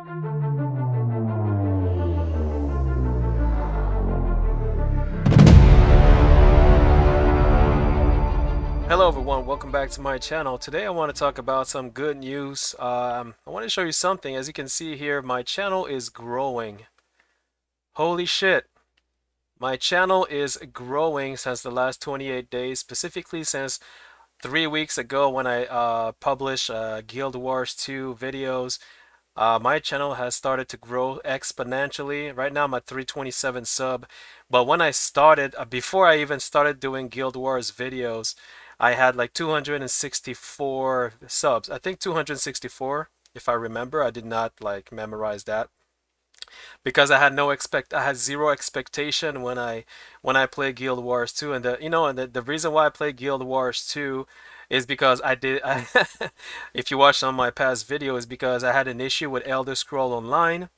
Hello everyone, welcome back to my channel. Today I want to talk about some good news. I want to show you something. As you can see here, my channel is growing. Holy shit! My channel is growing since the last 28 days, specifically since 3 weeks ago when I published Guild Wars 2 videos. My channel has started to grow exponentially. Right now I'm at 327 sub, but when I started, before I even started doing Guild Wars videos, I had like 264 subs. I think 264, if I remember. I did not like memorize that because I had zero expectation when I played Guild Wars 2, and the reason why I played Guild Wars 2 is because if you watch some of my past videos, because I had an issue with Elder Scroll Online.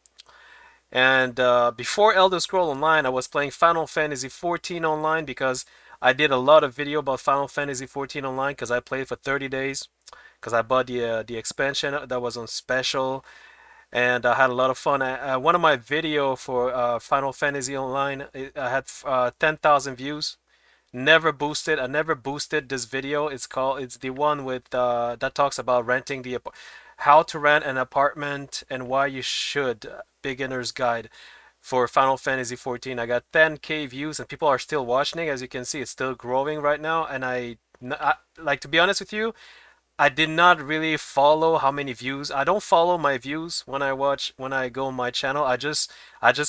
And before Elder Scroll Online, I was playing Final Fantasy 14 online because I did a lot of video about Final Fantasy 14 online because I played for 30 days because I bought the expansion that was on special, and I had a lot of fun. One of my video for Final Fantasy Online, I had 10,000 views. Never boosted. I never boosted this video. It's the one with that talks about renting how to rent an apartment and why you should. Beginner's guide for Final Fantasy 14. I got 10K views and people are still watching. As you can see, it's still growing right now. And like, to be honest with you, I did not really follow how many views. I don't follow my views when I go on my channel. I just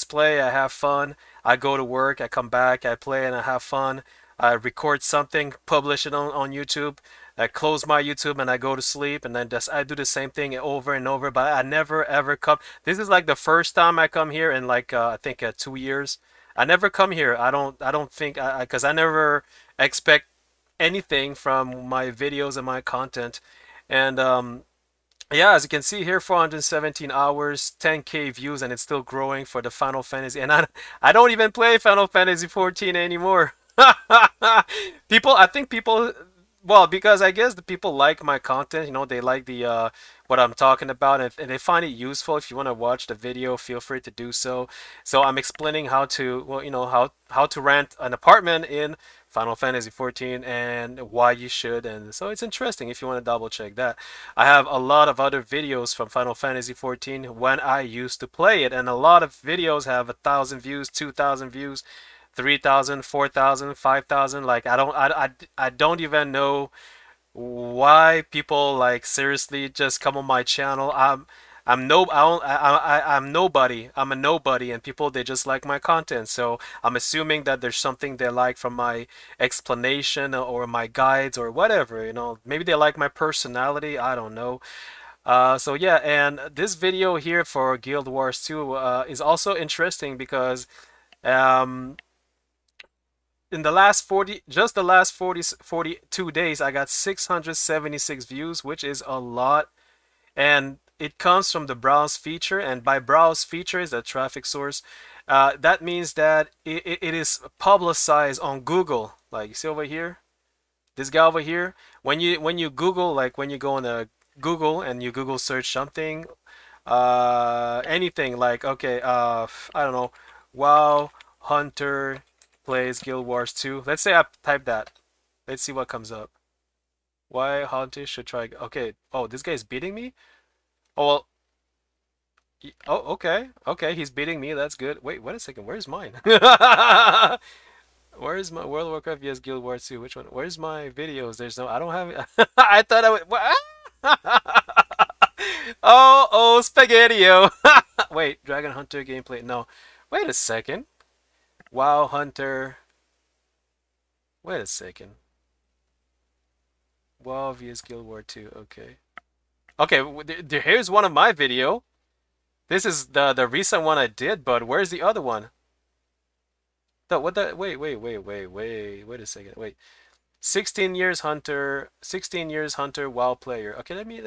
play, I have fun. I go to work, I come back, I play and I have fun. I record something, publish it on YouTube. I close my YouTube and I go to sleep, and then I do the same thing over and over. But I never ever come. This is like the first time I come here in like I think 2 years. I never come here. I don't think because I never expect anything from my videos and my content. And yeah, as you can see here, 417 hours, 10K views, and it's still growing for the Final Fantasy. And I don't even play Final Fantasy 14 anymore. I think people, well, because I guess the people like my content, they like the what I'm talking about, and they find it useful. If you want to watch the video, feel free to do so. So I'm explaining how to, well, how to rent an apartment in Final Fantasy 14 and why you should, and so it's interesting if you want to double check that. I have a lot of other videos from Final Fantasy 14 when I used to play it, and a lot of videos have 1,000 views, 2,000 views, 3,000, 4,000, 5,000. Like I don't even know why people like seriously just come on my channel. I'm no I don't, I'm nobody. I'm a nobody, and people, they just like my content. So I'm assuming that there's something they like from my explanation or my guides or whatever. Maybe they like my personality. I don't know. So yeah, and this video here for Guild Wars 2 is also interesting because um, in the last 42 days, I got 676 views, which is a lot. And it comes from the browse feature, and by browse feature is a traffic source. That means that it is publicized on Google. Like, you see over here, this guy over here. When you Google, like when you go on a Google and you Google search something, anything like, okay, I don't know, WoW Hunter plays Guild Wars 2. Let's say I type that. Let's see what comes up. Why Hunter should try. Okay. Oh, this guy is beating me? Oh, well. Oh, okay. Okay, he's beating me. That's good. Wait, wait a second. Where's mine? Where's my World of Warcraft vs Guild Wars 2? Which one? Where's my videos? There's no. I don't have it. I thought I would. What? Oh, oh, Spaghettio. Wait, Dragon Hunter gameplay. No. Wait a second. WoW Hunter. Wait a second. WoW vs Guild War 2. Okay. Okay, here's one of my video. This is the recent one I did, but where's the other one? Wait a second. Wait. 16 years Hunter, 16 years Hunter WoW player. Okay, let me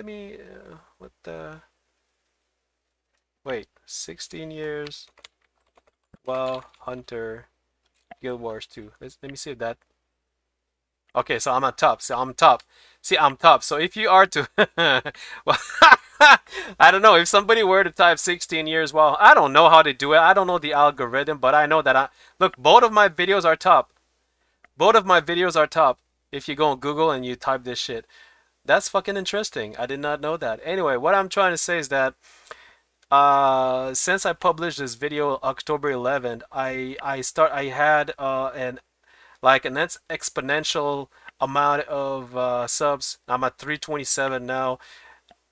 what the wait, 16 years WoW Hunter Guild Wars 2. Let me see if that. Okay, so I'm on top. So I'm top. See, I'm top. So if you are to well, I don't know if somebody were to type 16 years. Well, I don't know how to do it. I don't know the algorithm, but I know that I look. Both of my videos are top. Both of my videos are top. If you go on Google and you type this shit, that's fucking interesting. I did not know that. Anyway, what I'm trying to say is that since I published this video October 11th, I had an exponential amount of subs. I'm at 327 now.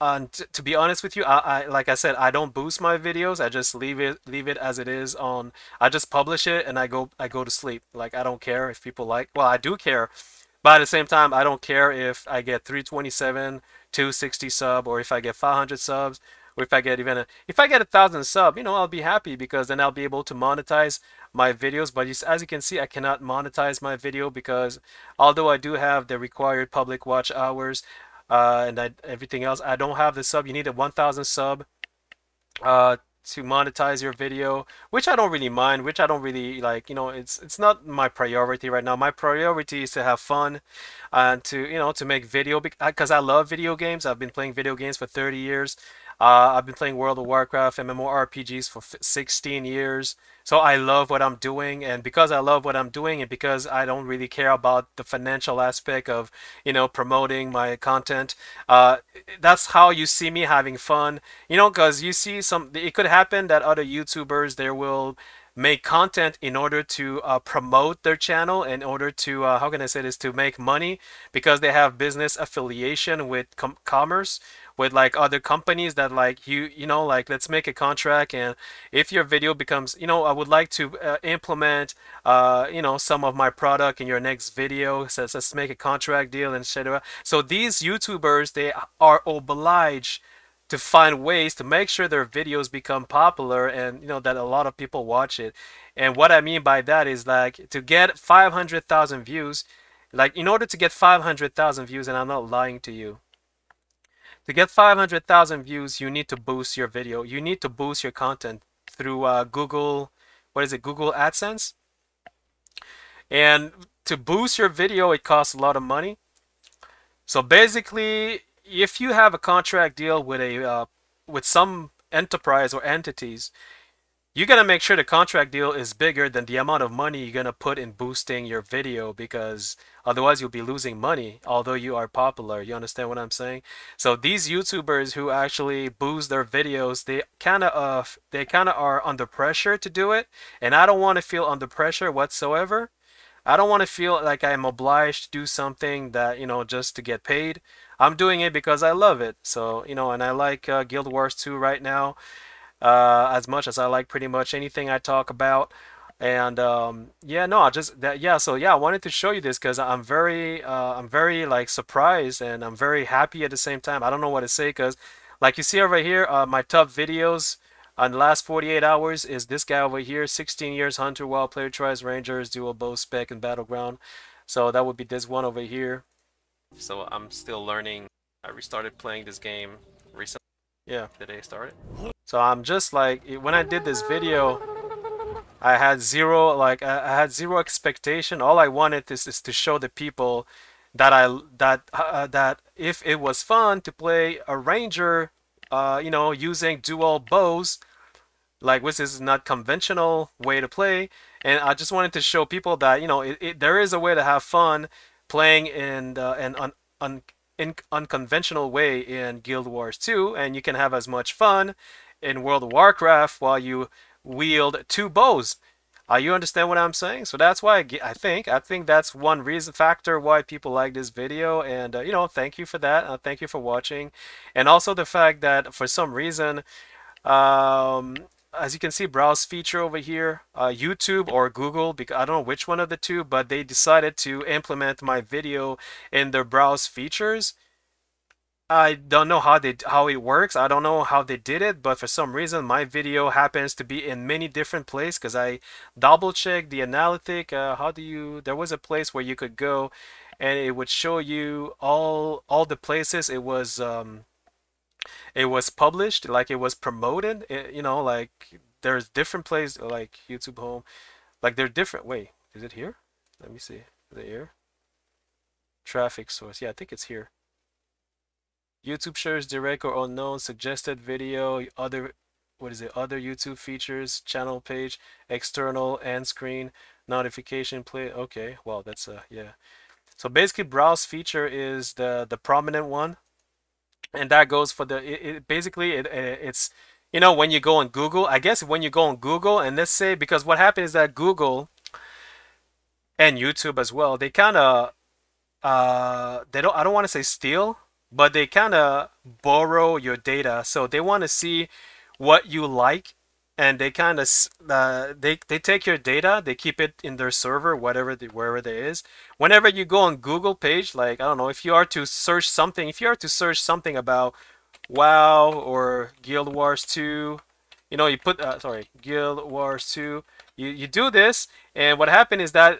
And to be honest with you, I like I said, I don't boost my videos. I just leave it as it is on. I just publish it and I go to sleep. Like I don't care if people like. Well, I do care, but at the same time, I don't care if I get 327, 260 sub, or if I get 500 subs, or if I get if I get 1,000 sub, I'll be happy because then I'll be able to monetize my videos. But as you can see, I cannot monetize my video because although I do have the required public watch hours, everything else, I don't have the sub. You need a 1,000 sub uh, to monetize your video, which I don't really mind, which I don't really like. It's not my priority right now. My priority is to have fun and to make video because I love video games. I've been playing video games for 30 years. I've been playing World of Warcraft, MMORPGs for 16 years. So I love what I'm doing, and because I love what I'm doing, and because I don't really care about the financial aspect of, promoting my content, that's how you see me having fun. Because you see it could happen that other YouTubers there will make content in order to promote their channel, in order to how can I say this, to make money because they have business affiliation with commerce with like other companies that like like let's make a contract, and if your video becomes, I would like to implement some of my product in your next video, so let's make a contract deal, and etc. So these YouTubers, they are obliged to find ways to make sure their videos become popular, and that a lot of people watch it. And what I mean by that is like to get 500,000 views, like in order to get 500,000 views, and I'm not lying to you, to get 500,000 views, you need to boost your video. You need to boost your content through Google, what is it, Google AdSense? And to boost your video, it costs a lot of money. So basically, if you have a contract deal with with some enterprise or entities, you gotta make sure the contract deal is bigger than the amount of money you're gonna put in boosting your video, because otherwise you'll be losing money although you are popular. You understand what I'm saying? So these YouTubers who actually boost their videos, they kinda are under pressure to do it, and I don't want to feel under pressure whatsoever. I don't want to feel like I'm obliged to do something that, just to get paid. I'm doing it because I love it. So, and I like Guild Wars 2 right now, as much as I like pretty much anything I talk about. And yeah, no, I just that yeah, so yeah, I wanted to show you this because I'm very like surprised, and I'm very happy at the same time. I don't know what to say because like you see over here, my top videos on the last 48 hours is this guy over here, 16 years hunter while player tries rangers, dual bow spec and battleground. So that would be this one over here. So I'm still learning. I restarted playing this game recently. Yeah, today started. So I'm just like, when I did this video, I had zero, like I had zero expectation. All I wanted is to show the people that that if it was fun to play a ranger, using dual bows, like which is not conventional way to play, and I just wanted to show people that there is a way to have fun playing in in unconventional way in Guild Wars 2, and you can have as much fun in World of Warcraft while you wield two bows. You understand what I'm saying? So that's why I think that's one reason factor why people like this video, and thank you for that. Thank you for watching, and also the fact that for some reason, um, as you can see, browse feature over here, YouTube or Google, because I don't know which one of the two, but they decided to implement my video in their browse features. I don't know how it works. I don't know how they did it, but for some reason my video happens to be in many different places because I double checked the analytic. There was a place where you could go and it would show you all the places it was published, like it was promoted. Like there's different places like YouTube home. Like they're different. Wait, is it here? Let me see. Is it here? Traffic source. Yeah, I think it's here. YouTube shares direct or unknown suggested video, other other YouTube features, channel page, external end screen, notification play. Okay, well that's yeah. So basically browse feature is the prominent one, and that goes for the basically it's when you go on Google, I guess when you go on Google and let's say because what happened is that Google and YouTube as well, they kind of they don't I don't want to say steal, but they kind of borrow your data. So they want to see what you like, and they kind of they take your data, they keep it in their server, wherever there is. Whenever you go on Google page, like I don't know, if you are to search something, about WoW or Guild Wars 2, you put sorry, Guild Wars 2. You do this, and what happened is that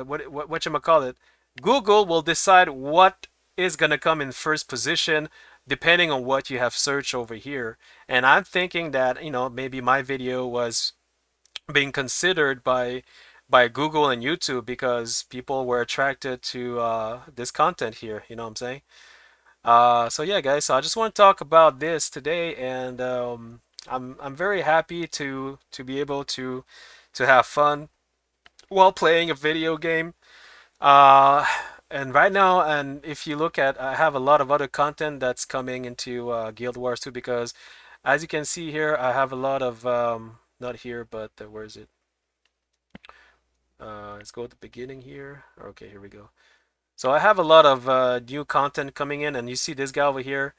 what you call it, Google will decide what is gonna come in first position depending on what you have searched over here. And I'm thinking that maybe my video was being considered by Google and YouTube because people were attracted to this content here. You know what I'm saying? So yeah, guys. So I just want to talk about this today, and I'm very happy to be able to have fun while playing a video game. Uh, and right now, and if you look at, I have a lot of other content that's coming into Guild Wars 2 because, as you can see here, I have a lot of not here, but where is it? Let's go at the beginning here. Okay, here we go. So I have a lot of new content coming in, and you see this guy over here.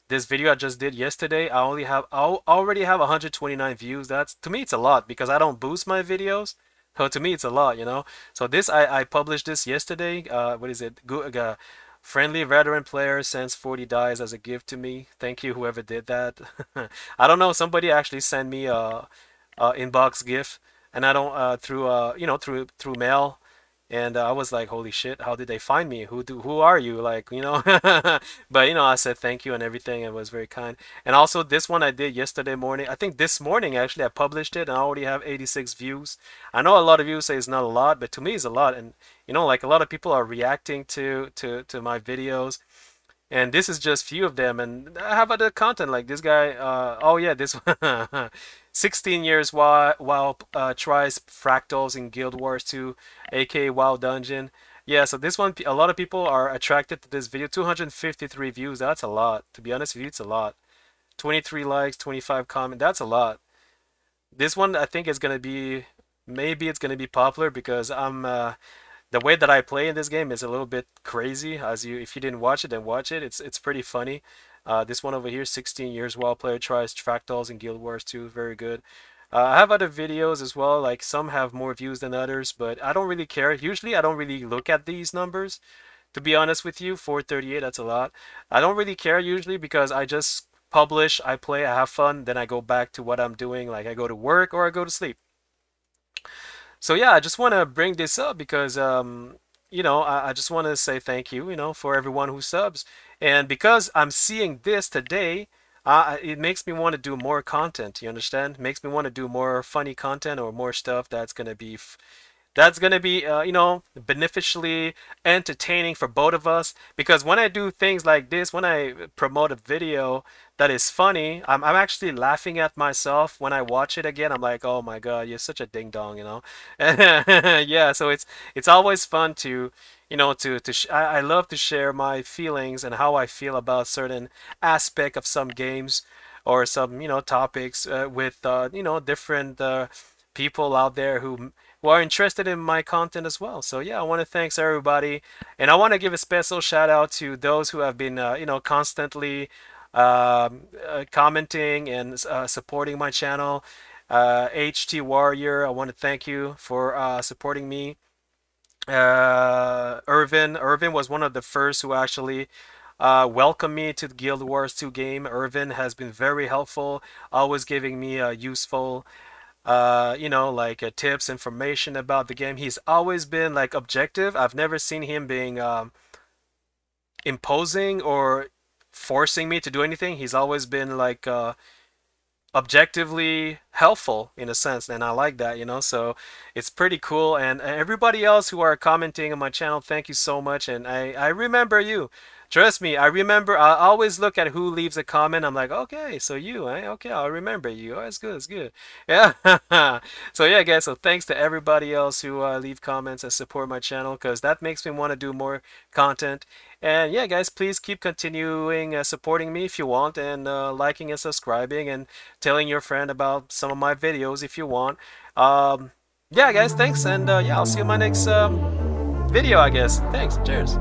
This video I just did yesterday, I already have 129 views. That's, to me, it's a lot because I don't boost my videos. So to me, it's a lot. So this I published this yesterday. What is it? Friendly veteran player sends 40 dies as a gift to me. Thank you, whoever did that. I don't know. Somebody actually sent me a inbox gift, and I don't through through mail. And I was like, holy shit, how did they find me? Who are you? Like, but I said thank you and everything. It was very kind. And also this one I did yesterday morning. I think this morning actually I published it and I already have 86 views. I know a lot of you say it's not a lot, but to me it's a lot. And like a lot of people are reacting to my videos. And this is just few of them. And I have other content like this guy. Oh yeah, this one. 16 years while tries fractals in Guild Wars 2, aka WoW Dungeon. Yeah, so this one, a lot of people are attracted to this video. 253 views, that's a lot. To be honest with you, it's a lot. 23 likes, 25 comments, that's a lot. This one, I think is gonna be, maybe it's gonna be popular because the way that I play in this game is a little bit crazy. If you didn't watch it, then watch it. It's pretty funny. This one over here, 16 years while player tries fractals in Guild Wars 2, very good. I have other videos as well, like some have more views than others, but I don't really care. Usually I don't really look at these numbers. To be honest with you, 438, that's a lot. I don't really care usually because I just publish, I play, I have fun, then I go back to what I'm doing, like I go to work or I go to sleep. So yeah, I just want to bring this up because I just want to say thank you, for everyone who subs. And because I'm seeing this today, it makes me want to do more content, you understand? Makes me want to do more funny content or more stuff that's gonna be beneficially entertaining for both of us, because when I do things like this, when I promote a video that is funny, I'm actually laughing at myself when I watch it again. I'm like, oh my god, you're such a ding dong. Yeah, so it's always fun to I love to share my feelings and how I feel about certain aspect of some games or some topics with different people out there who are interested in my content as well. So yeah, I want to thanks everybody, and I want to give a special shout out to those who have been constantly commenting and supporting my channel. HT Warrior, I want to thank you for supporting me. Irvin was one of the first who actually welcomed me to the Guild Wars 2 game. Irvin has been very helpful, always giving me useful like tips, information about the game. He's always been like objective. I've never seen him being imposing or forcing me to do anything. He's always been like objectively helpful in a sense, and I like that. So it's pretty cool. And everybody else who are commenting on my channel, thank you so much. And I remember you. Trust me, I remember. I always look at who leaves a comment. I'm like, okay, so you, eh? Okay, I'll remember you. Oh, it's good, it's good. Yeah. So yeah, guys. So thanks to everybody else who leave comments and support my channel, because that makes me want to do more content. And yeah, guys, please keep continuing supporting me if you want, and liking and subscribing, and telling your friend about some of my videos if you want. Yeah, guys, thanks, and yeah, I'll see you in my next video, I guess. Thanks. Cheers.